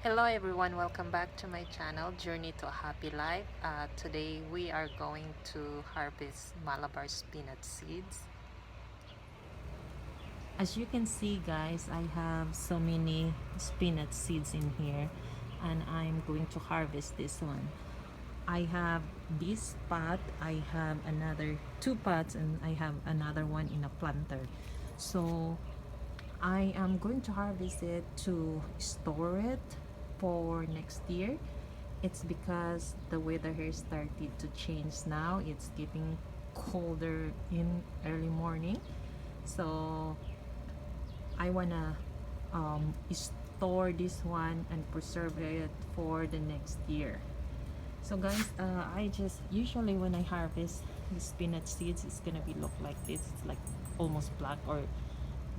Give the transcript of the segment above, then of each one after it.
Hello everyone, welcome back to my channel, Journey to a Happy Life. Today we are going to harvest Malabar spinach seeds. As you can see guys, I have so many spinach seeds in here and I'm going to harvest this one. I have this pot, I have another two pots, and I have another one in a planter. So I am going to harvest it to store it for next year. It's because the weather here started to change now. It's getting colder in early morning. So I wanna store this one and preserve it for the next year. So guys, I just usually when I harvest the spinach seeds, it's gonna be look like this. It's like almost black or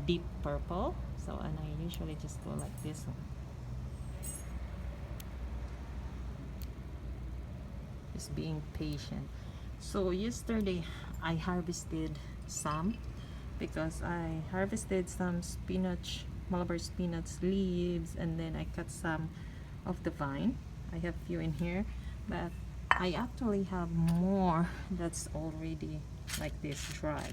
deep purple. So and I usually just go like this one. Just being patient. So yesterday I harvested some because I harvested some spinach, Malabar spinach leaves, and then I cut some of the vine. I have few in here, but I actually have more that's already like this dry.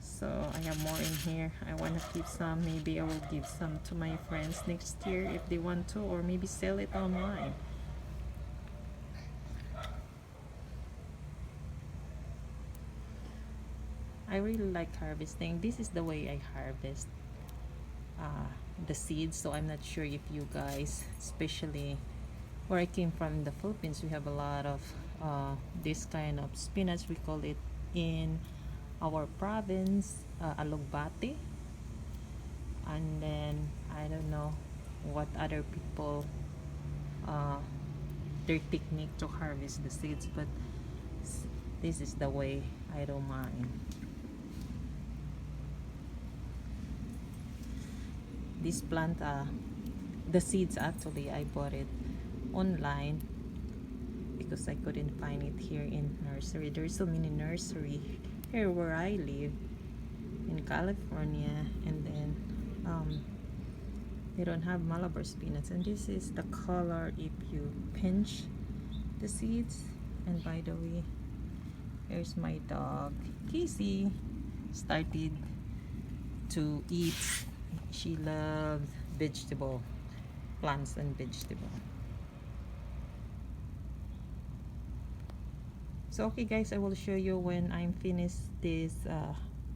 So I have more in here. I want to keep some. Maybe I will give some to my friends next year if they want to, or maybe sell it online. I really like harvesting. This is the way I harvest the seeds. So I'm not sure if you guys, especially where I came from in the Philippines, we have a lot of this kind of spinach. We call it in our province Alugbati. And then I don't know what other people their technique to harvest the seeds, but this is the way. I don't mind. This plant, the seeds actually I bought it online because I couldn't find it here in nursery. There's so many nursery here where I live in California, and then they don't have Malabar spinach. And this is the color if you pinch the seeds. And by the way, here's my dog Casey, started to eat. She loves vegetable, plants and vegetable. So okay guys, I will show you when I'm finished this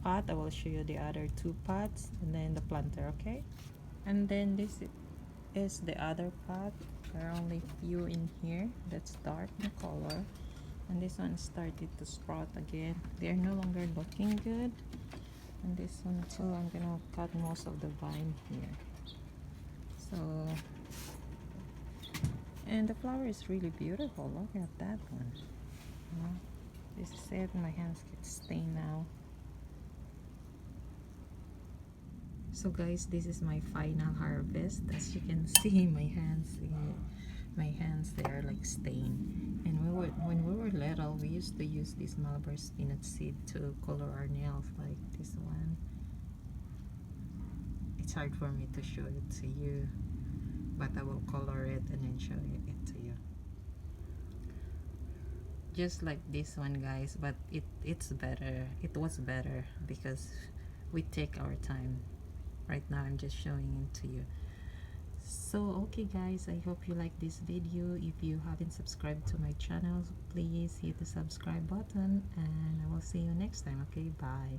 pot. I will show you the other two pots and then the planter. Okay, and then this is the other pot. There are only few in here that's dark in color, and this one started to sprout again. They are no longer looking good. And this one too, I'm gonna cut most of the vine here. So, and the flower is really beautiful. Look at that one. This is it. My hands get stained now. So guys, this is my final harvest. As you can see, my hands they are like stained. And when we were little, we used to use this Malabar spinach seed to color our nails, like this one. It's hard for me to show it to you, but I will color it and then show it to you. Just like this one guys, but it's better. It was better because we take our time. Right now I'm just showing it to you. So okay guys, I hope you like this video. If you haven't subscribed to my channel, please hit the subscribe button, and I will see you next time. Okay, bye.